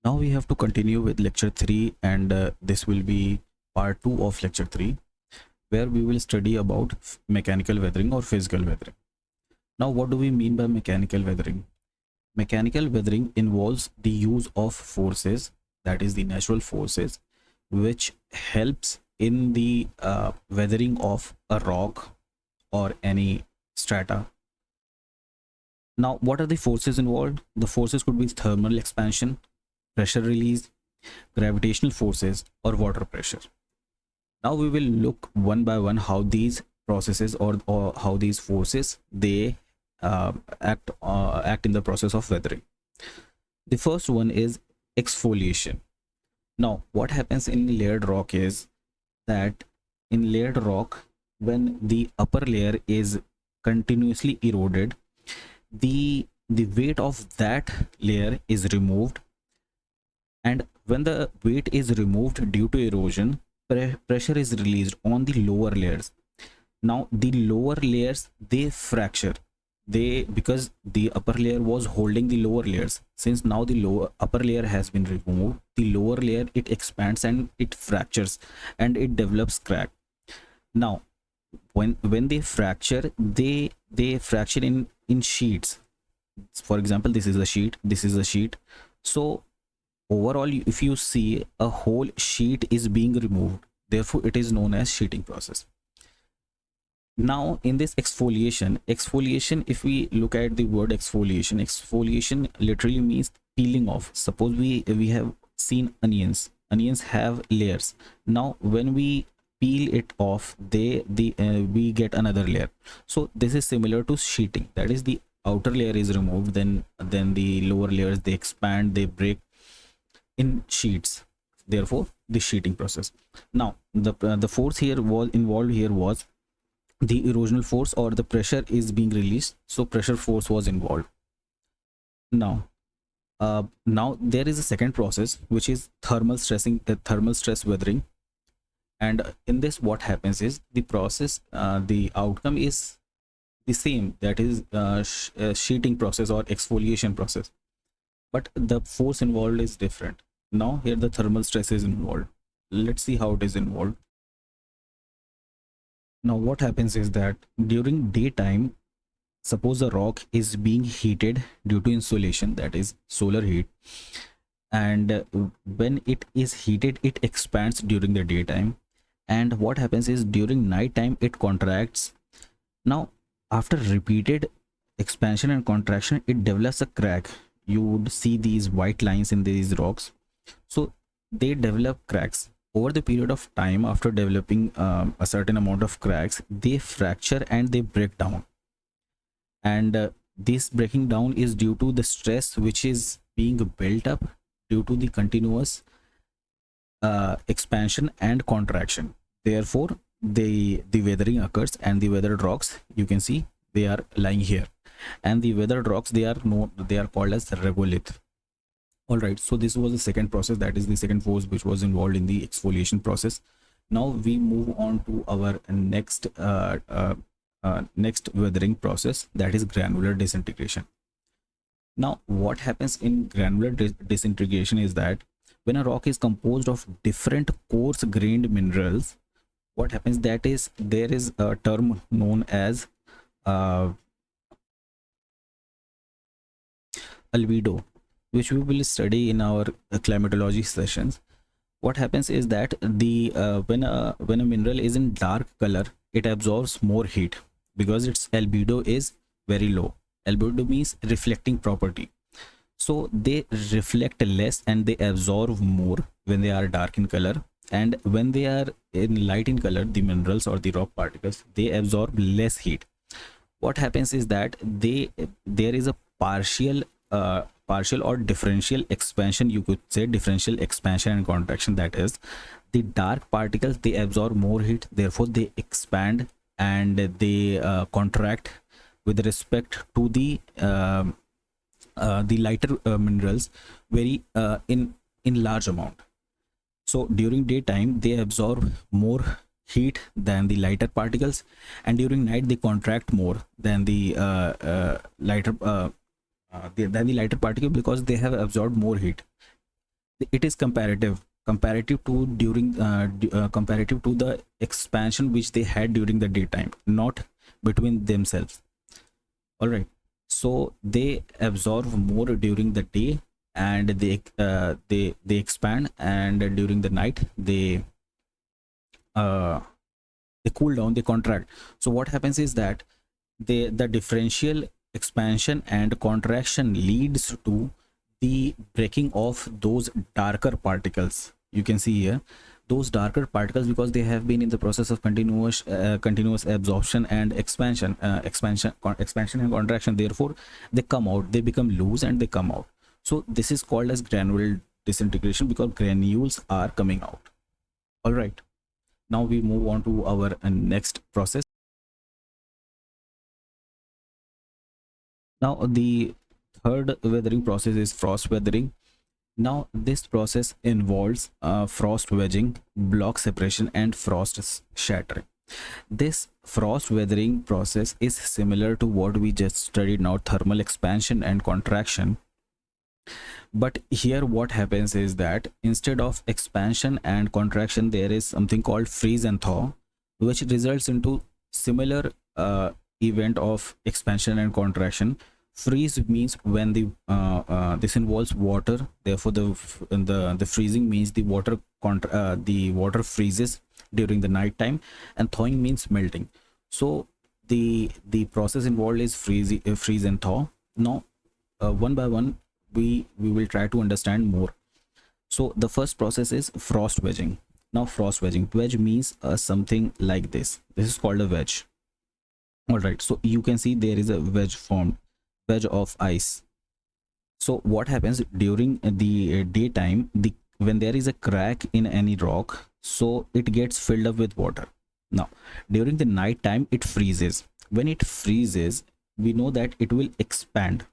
Now we have to continue with lecture 3, and this will be part 2 of lecture 3, where we will study about mechanical weathering or physical weathering. Now, what do we mean by mechanical weathering? Mechanical weathering involves the use of forces, that is the natural forces, which helps in the weathering of a rock or any strata. Now, what are the forces involved? The forces could be thermal expansion, pressure release, gravitational forces, or water pressure. Now we will look one by one how these processes or how these forces they act in the process of weathering. The first one is exfoliation. Now what happens in layered rock is that in layered rock, when the upper layer is continuously eroded, the weight of that layer is removed, and when the weight is removed due to erosion, pressure is released on the lower layers. Now the lower layers they fracture, because the upper layer was holding the lower layers. Since now the upper layer has been removed, the lower layer it expands and it fractures and it develops crack. Now when they fracture, they fracture in sheets. For example, this is a sheet, this is a sheet. So overall, if you see, a whole sheet is being removed, therefore it is known as sheeting process. Now in this exfoliation, if we look at the word exfoliation literally means peeling off. Suppose we have seen onions have layers. Now when we peel it off, we get another layer. So this is similar to sheeting, that is the outer layer is removed, then the lower layers they expand, they break in sheets, therefore the sheeting process. Now the force here was involved here was the erosional force, or the pressure is being released, so pressure force was involved. Now there is a second process which is thermal stress weathering, and in this what happens is the process, the outcome is the same, that is sheeting process or exfoliation process, but the force involved is different. Now here the thermal stress is involved. Let's see how it is involved. Now what happens is that during daytime, suppose a rock is being heated due to insolation, that is solar heat, and when it is heated it expands during the daytime, and what happens is during night time it contracts. Now after repeated expansion and contraction, it develops a crack. You would see these white lines in these rocks, so they develop cracks. Over the period of time, after developing a certain amount of cracks, they fracture and they break down, and this breaking down is due to the stress which is being built up due to the continuous expansion and contraction. Therefore the weathering occurs, and the weathered rocks, you can see they are lying here, and the weathered rocks they are called as regolith. All right, so this was the second process, that is the second force which was involved in the exfoliation process. Now we move on to our next next weathering process, that is granular disintegration. Now what happens in granular disintegration is that when a rock is composed of different coarse grained minerals, what happens, that is there is a term known as albedo, which we will study in our climatology sessions. What happens is that the when a mineral is in dark color, it absorbs more heat because its albedo is very low. Albedo means reflecting property, so they reflect less and they absorb more when they are dark in color, and when they are in light in color, the minerals or the rock particles they absorb less heat. What happens is that there is a partial or differential expansion, you could say differential expansion and contraction, that is the dark particles they absorb more heat, therefore they expand and they contract with respect to the lighter minerals very in large amount. So during daytime they absorb more heat than the lighter particles, and during night they contract more than the lighter particle, because they have absorbed more heat. It is comparative to comparative to the expansion which they had during the daytime, not between themselves. All right, so they absorb more during the day, and they expand, and during the night uh, they cool down, they contract. So what happens is that the differential expansion and contraction leads to the breaking of those darker particles. You can see here those darker particles, because they have been in the process of continuous absorption and expansion and contraction. Therefore they come out, they become loose and they come out. So this is called as granular disintegration, because granules are coming out. All right, now we move on to our next process. Now the third weathering process is frost weathering. Now this process involves frost wedging, block separation, and frost shattering. This frost weathering process is similar to what we just studied now, thermal expansion and contraction. But here what happens is that instead of expansion and contraction, there is something called freeze and thaw, which results into similar event of expansion and contraction. Freeze means when this involves water, therefore the freezing means the water freezes during the night time, and thawing means melting. So the process involved is freeze and thaw. Now one by one we will try to understand more. So the first process is frost wedging. Now frost wedging, wedge means something like this. This is called a wedge. All right, so you can see there is a wedge formed, wedge of ice. So what happens during the daytime, when there is a crack in any rock, so it gets filled up with water. Now during the night time it freezes. When it freezes, we know that it will expand.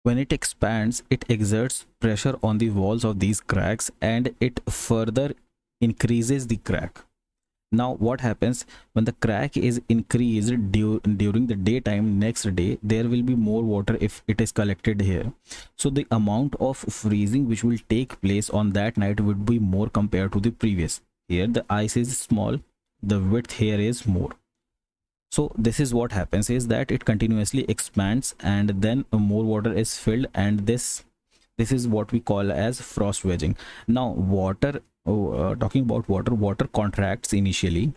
When it expands, it exerts pressure on the walls of these cracks, and it further increases the crack. Now what happens when the crack is increased during the daytime, next day there will be more water if it is collected here. So the amount of freezing which will take place on that night would be more compared to the previous. Here the ice is small, the width here is more. So this is what happens is that it continuously expands, and then more water is filled, and this is what we call as frost wedging. Now water, talking about water contracts initially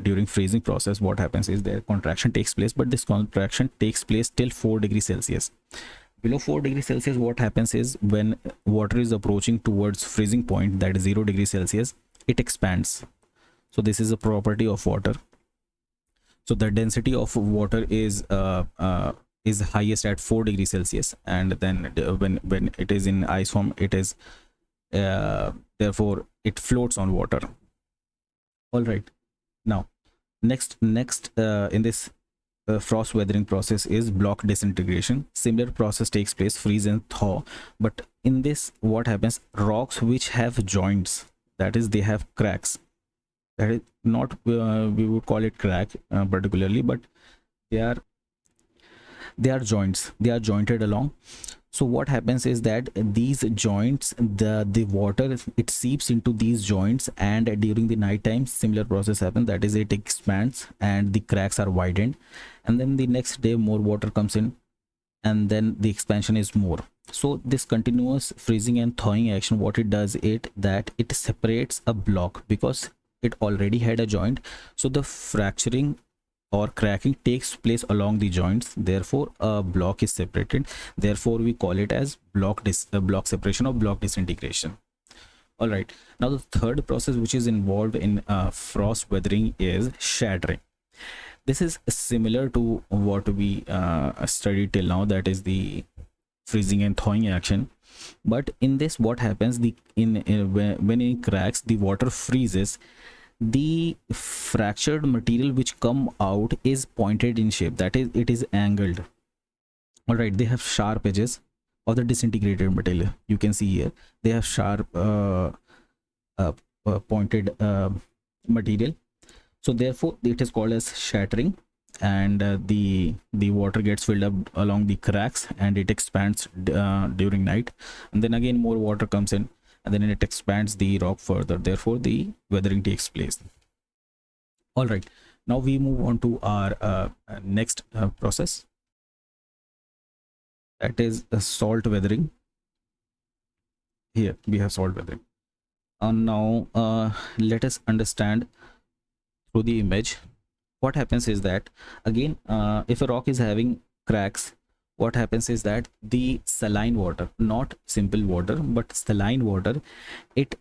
during freezing process. What happens is their contraction takes place, but this contraction takes place till 4 degrees Celsius. Below 4 degrees Celsius, what happens is when water is approaching towards freezing point, that is 0 degrees Celsius, it expands. So this is a property of water. So the density of water is highest at 4 degrees Celsius, and then when it is in ice form, it is therefore it floats on water. All right, now next in this frost weathering process is block disintegration. Similar process takes place, freeze and thaw, but in this what happens, rocks which have joints, that is they have cracks, that is not we would call it crack particularly, but they are joints, they are jointed along. So what happens is that these joints, the water, it seeps into these joints, and during the night time similar process happens, that is it expands and the cracks are widened, and then the next day more water comes in, and then the expansion is more. So this continuous freezing and thawing action, what it does, it separates a block because it already had a joint. So the fracturing or cracking takes place along the joints, therefore a block is separated, therefore we call it as block separation or block disintegration. All right, now the third process which is involved in frost weathering is shattering. This is similar to what we studied till now, that is the freezing and thawing action. But in this what happens, when it cracks, the water freezes, the fractured material which come out is pointed in shape, that is it is angled. All right, they have sharp edges of the disintegrated material. You can see here they have sharp pointed material. So therefore it is called as shattering. and the water gets filled up along the cracks, and it expands during night, and then again more water comes in, and then it expands the rock further, therefore the weathering takes place. All right, now we move on to our next process, that is salt weathering. Here we have salt weathering. Now let us understand through the image. What happens is that, again, if a rock is having cracks, what happens is that the saline water, not simple water but saline water, it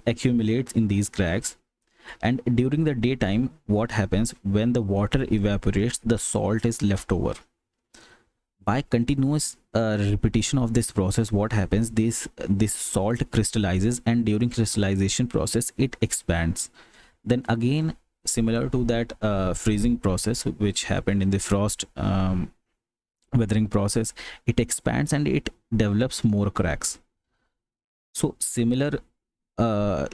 accumulates in these cracks, and during the daytime what happens, when the water evaporates, the salt is left over. By continuous repetition of this process, what happens, this salt crystallizes, and during crystallization process it expands. Then again, similar to that freezing process which happened in the frost weathering process, it expands and it develops more cracks. So similar the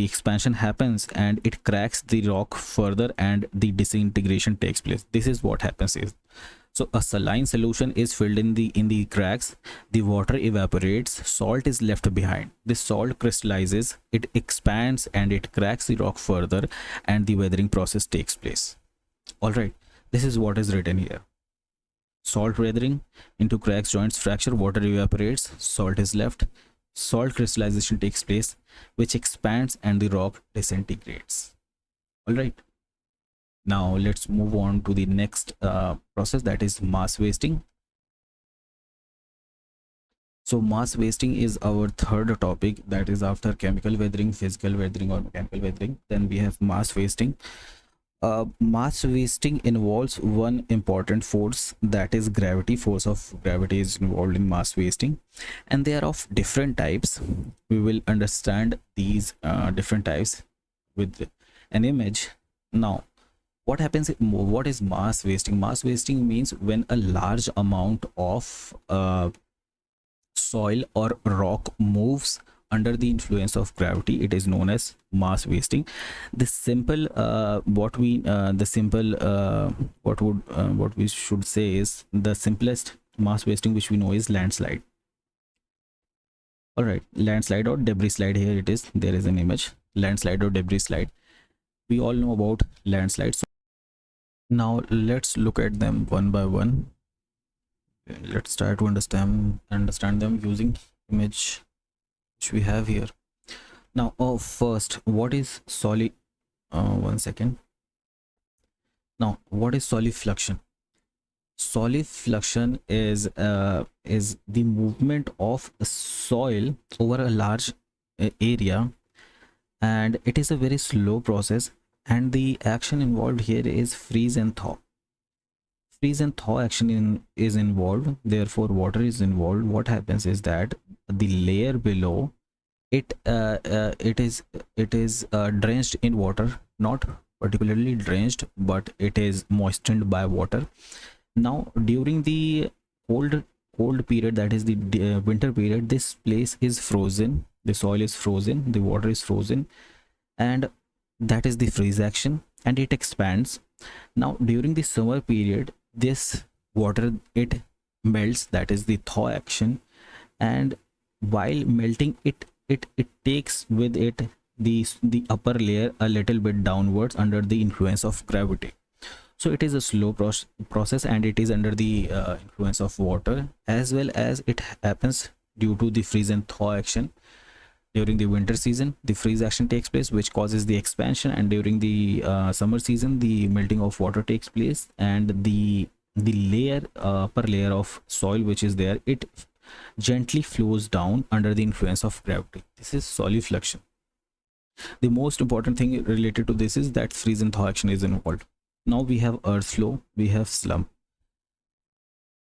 expansion happens and it cracks the rock further, and the disintegration takes place. This is what happens is, so a saline solution is filled in the cracks, the water evaporates, salt is left behind. This salt crystallizes, it expands, and it cracks the rock further, and the weathering process takes place. All right, this is what is written here. Salt weathering: into cracks, joints, fracture, water evaporates, salt is left, salt crystallization takes place, which expands and the rock disintegrates. All right, now let's move on to the next process, that is mass wasting. So mass wasting is our third topic, that is after chemical weathering, physical weathering, or mechanical weathering, then we have mass wasting. Mass wasting involves one important force, that is gravity. Force of gravity is involved in mass wasting, and they are of different types. We will understand these different types with an image. Now what happens, what is mass wasting? Mass wasting means when a large amount of soil or rock moves under the influence of gravity, it is known as mass wasting. The simple what we should say is, the simplest mass wasting which we know is landslide. All right, landslide or debris slide, here it is, there is an image, landslide or debris slide. We all know about landslides. So now let's look at them one by one. Let's try to understand them using image which we have here. Now first, what is solid one second. Now what is solifluction? Solifluction is the movement of soil over a large area, and it is a very slow process, and the action involved here is freeze and thaw. Freeze and thaw action is involved, therefore water is involved. What happens is that the layer below it is drenched in water, not particularly drenched, but it is moistened by water. Now during the cold period, that is the winter period, this place is frozen, the soil is frozen, the water is frozen, and that is the freeze action, and it expands. Now during the summer period, this water, it melts, that is the thaw action, and while melting, it takes with it the upper layer a little bit downwards under the influence of gravity. So it is a slow process, and it is under the influence of water, as well as it happens due to the freeze and thaw action. During the winter season, the freeze action takes place, which causes the expansion, and during the summer season, the melting of water takes place, and the layer upper layer of soil which is there, it gently flows down under the influence of gravity. This is solifluction. The most important thing related to this is that freeze and thaw action is involved. Now we have earth flow, we have slump.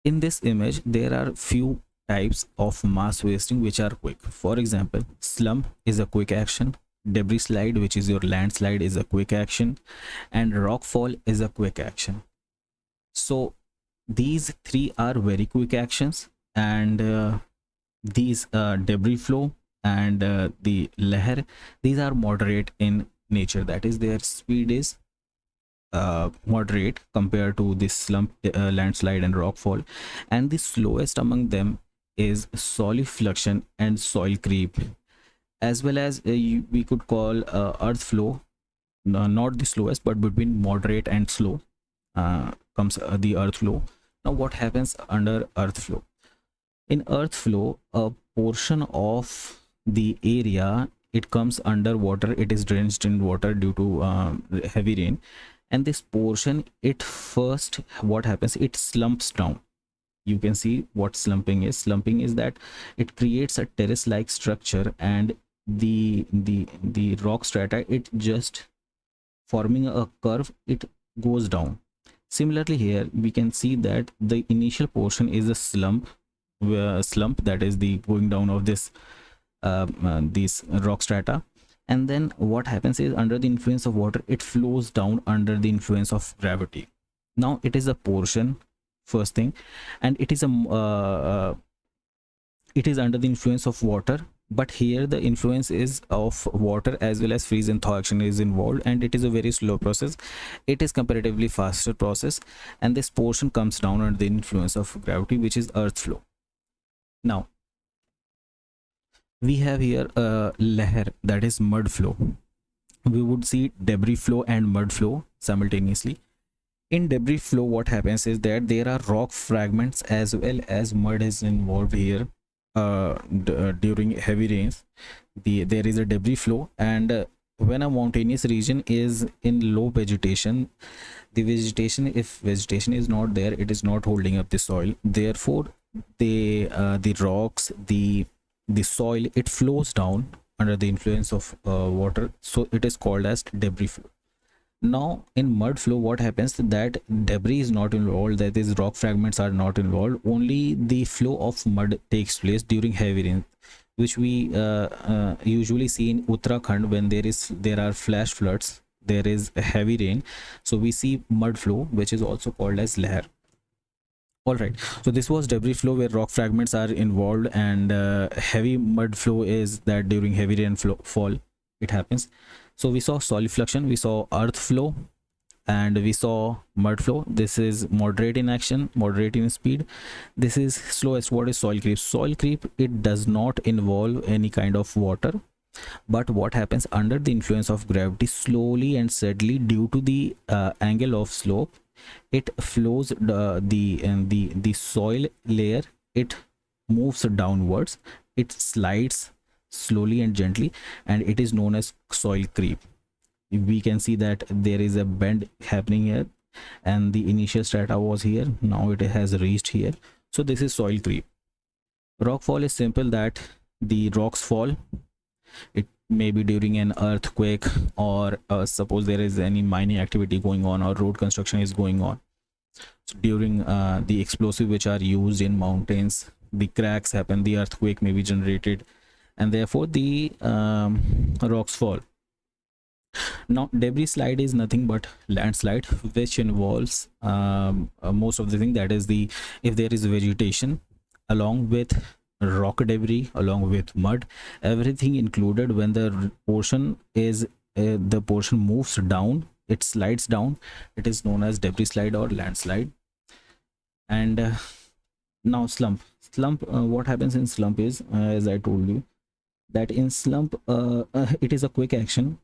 In this image, there are few types of mass wasting which are quick. For example, slump is a quick action, debris slide, which is your landslide, is a quick action, and rockfall is a quick action. So these three are very quick actions, and these debris flow and the leher, these are moderate in nature, that is their speed is moderate compared to this slump, landslide and rockfall, and the slowest among them is solifluction and soil creep, as well as we could call earth flow. Not the slowest, but between moderate and slow comes the earth flow. Now what happens under earth flow? In earth flow, a portion of the area, it comes under water, it is drenched in water due to heavy rain, and this portion, it first, what happens, it slumps down. You can see what slumping is. Slumping is that it creates a terrace like structure, and the rock strata, it just forming a curve, it goes down. Similarly here we can see that the initial portion is a slump, that is the going down of these rock strata, and then what happens is, under the influence of water, it flows down under the influence of gravity. Now it is a portion, first thing, and it is under the influence of water, but here the influence is of water as well as freeze and thaw action is involved, and it is a very slow process. It is comparatively faster process, and this portion comes down under the influence of gravity, which is earth flow. Now we have here a layer, that is mud flow. We would see debris flow and mud flow simultaneously. In debris flow, what happens is that there are rock fragments as well as mud is involved here. During heavy rains, there is a debris flow, and when a mountainous region is in low vegetation, the vegetation, if vegetation is not there, it is not holding up the soil, therefore the rocks, the soil, it flows down under the influence of water, so it is called as debris flow. Now in mud flow, what happens, that debris is not involved, that is rock fragments are not involved, only the flow of mud takes place during heavy rain, which we usually see in Uttarakhand when there are flash floods, there is a heavy rain, so we see mud flow, which is also called as layer. All right, so this was debris flow where rock fragments are involved, and heavy mud flow is that during heavy rainfall it happens. So we saw solifluction, we saw earth flow, and we saw mud flow. This is moderate in action, moderate in speed. This is slowest. What is soil creep? Soil creep, it does not involve any kind of water, but what happens, under the influence of gravity, slowly and steadily, due to the angle of slope, it flows the soil layer, it moves downwards, it slides slowly and gently, and it is known as soil creep. We can see that there is a bend happening here, and the initial strata was here, now it has reached here, so this is soil creep. Rockfall is simple, that the rocks fall, it may be during an earthquake, or suppose there is any mining activity going on or road construction is going on, so during the explosive which are used in mountains, the cracks happen, the earthquake may be generated, and therefore the rocks fall. Now debris slide is nothing but landslide, which involves most of the thing, that is if there is vegetation along with rock debris, along with mud, everything included, when the portion moves down, it slides down, it is known as debris slide or landslide. And now slump, what happens in slump is, as I told you, that in slump it is a quick action,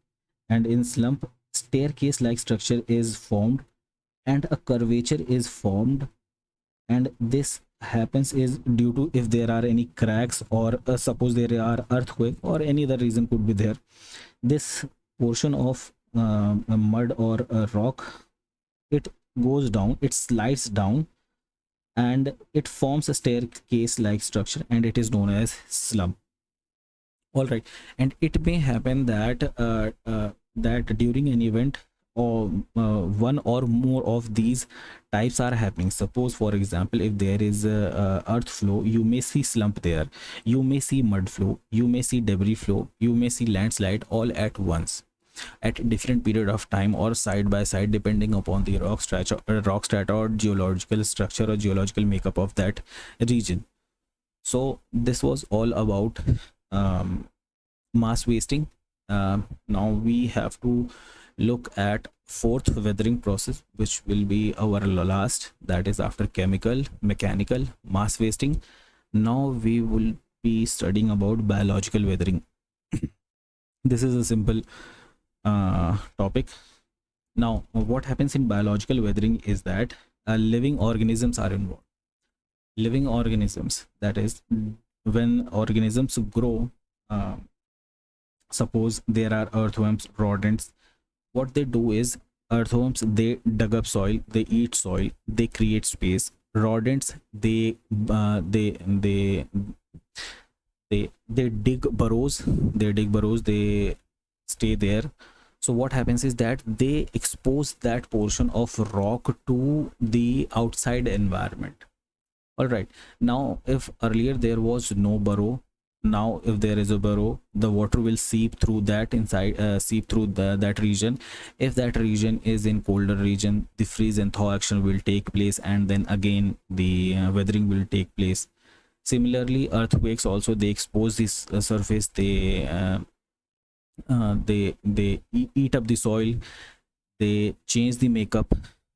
and in slump, staircase like structure is formed and a curvature is formed, and this happens is due to if there are any cracks, or suppose there are earthquake or any other reason could be there, this portion of a mud or a rock, it goes down, it slides down, and it forms a staircase like structure, and it is known as slump. All right, and it may happen that that during an event, or one or more of these types are happening. Suppose for example, if there is a earth flow, you may see slump there, you may see mud flow, you may see debris flow, you may see landslide all at once, at different period of time, or side by side, depending upon the rock strata or geological structure or geological makeup of that region. So this was all about mass wasting. Now we have to look at fourth weathering process, which will be our last, that is after chemical, mechanical, mass wasting. Now we will be studying about biological weathering. This is a simple topic. Now what happens in biological weathering is that living organisms are involved. Living organisms, that is when organisms grow, uh, suppose there are earthworms, rodents. What they do is, earthworms, they dug up soil, they eat soil, they create space. Rodents, they dig burrows, they stay there. So what happens is that they expose that portion of rock to the outside environment. All right. Now if earlier there was no burrow, now if there is a burrow, the water will seep through that inside, seep through that region. If that region is in colder region, the freeze and thaw action will take place, and then again the weathering will take place. Similarly, earthquakes also, they expose this surface, they eat up the soil, they change the makeup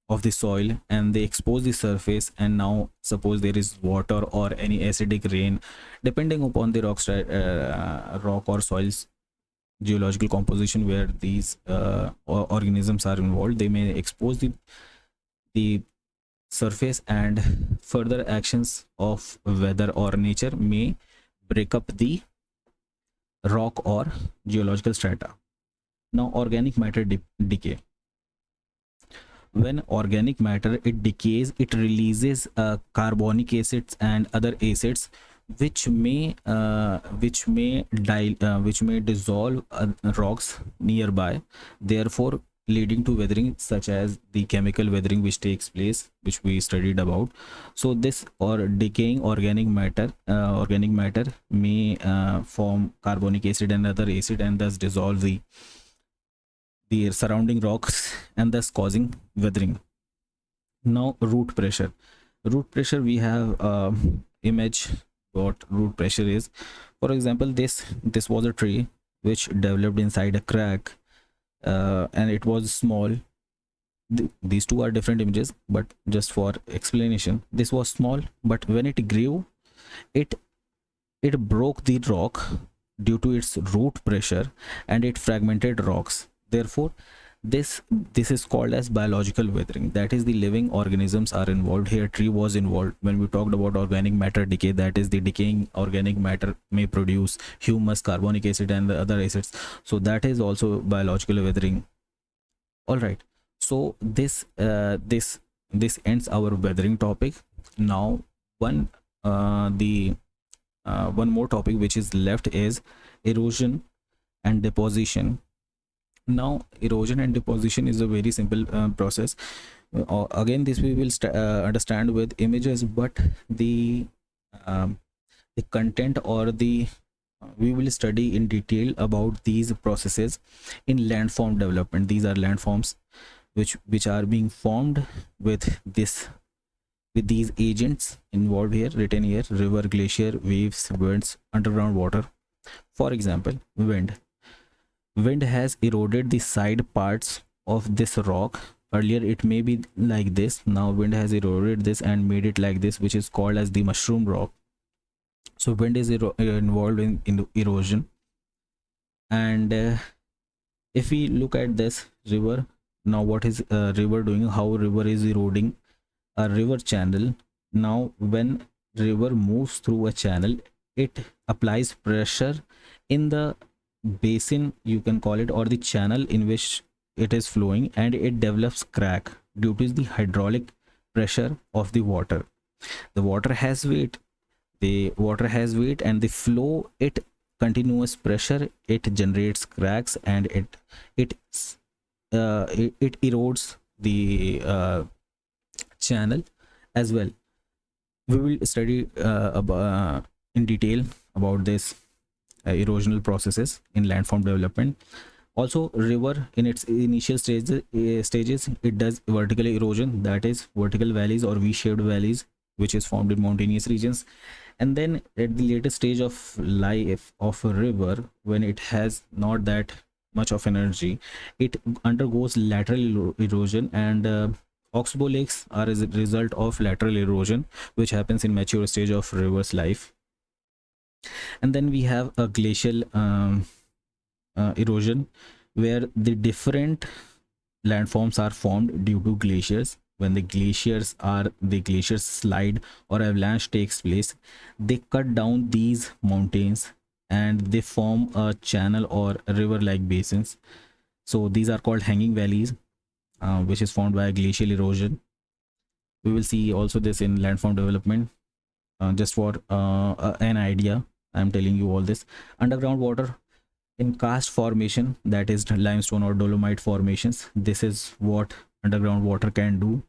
of the soil, and they expose the surface. And now suppose there is water or any acidic rain, depending upon the rock or soils geological composition where these organisms are involved, they may expose the surface, and further actions of weather or nature may break up the rock or geological strata. Now organic matter decay. When organic matter, it decays, it releases carbonic acids and other acids, which may dissolve rocks nearby, therefore leading to weathering, such as the chemical weathering which takes place, which we studied about. So this or decaying organic matter may form carbonic acid and other acid, and thus dissolve the surrounding rocks, and thus causing weathering. Now root pressure. We have image what root pressure is. For example, this was a tree which developed inside a crack, and it was small. These two are different images, but just for explanation, this was small, but when it grew, it broke the rock due to its root pressure, and it fragmented rocks. Therefore this is called as biological weathering. That is, the living organisms are involved here. Tree was involved. When we talked about organic matter decay, that is, the decaying organic matter may produce humus, carbonic acid, and the other acids. So that is also biological weathering. All right. So this ends our weathering topic. Now one more topic which is left is erosion and deposition. Now erosion and deposition is a very simple process. Again, this we will understand with images, but the content, or the we will study in detail about these processes in landform development. These are landforms which are being formed with these agents involved here, written here: river, glacier, waves, winds, underground water. For example, wind has eroded the side parts of this rock. Earlier it may be like this, now wind has eroded this and made it like this, which is called as the mushroom rock. So wind is involved in erosion. And if we look at this river, now what is river doing, how river is eroding a river channel. Now when river moves through a channel, it applies pressure in the basin, you can call it, or the channel in which it is flowing, and it develops crack due to the hydraulic pressure of the water. The water has weight, and the flow, it continuous pressure, it generates cracks, and it erodes the channel as well. We will study in detail about this erosional processes in landform development. Also, river in its initial stages, it does vertical erosion, that is vertical valleys or v-shaped valleys which is formed in mountainous regions. And then at the later stage of life of a river, when it has not that much of energy, it undergoes lateral erosion, and oxbow lakes are as a result of lateral erosion, which happens in mature stage of river's life. And then we have a glacial erosion, where the different landforms are formed due to glaciers. When the glaciers slide or avalanche takes place, they cut down these mountains and they form a channel or river like basins. So these are called hanging valleys, which is formed by glacial erosion. We will see also this in landform development. Just for an idea, I'm telling you all this. Underground water in karst formation, that is limestone or dolomite formations, this is what underground water can do.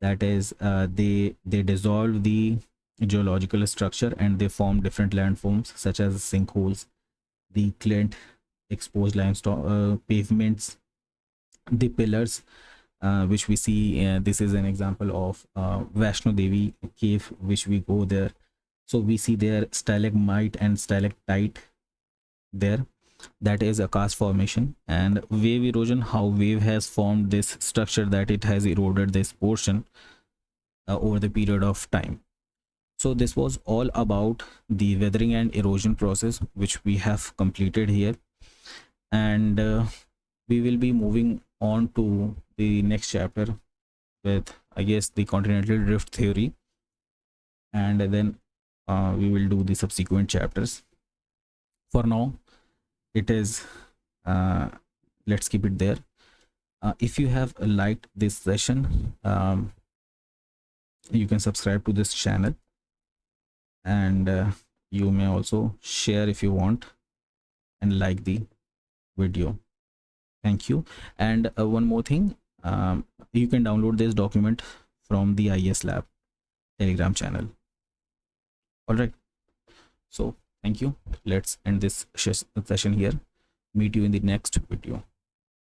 That is, they dissolve the geological structure and they form different landforms such as sinkholes, the clint, exposed limestone pavements, the pillars, which we see. This is an example of Vaishno Devi cave, which we go there. So we see there stalagmite and stalactite there. That is a karst formation. And wave erosion, how wave has formed this structure, that it has eroded this portion over the period of time. So this was all about the weathering and erosion process, which we have completed here. And we will be moving on to the next chapter with, I guess, the continental drift theory, and then we will do the subsequent chapters. For now, it is let's keep it there. If you have liked this session, you can subscribe to this channel, and you may also share if you want and like the video. Thank you. And one more thing, you can download this document from the TheIASLab Telegram channel. All right, so thank you. Let's end this session here. Meet you in the next video.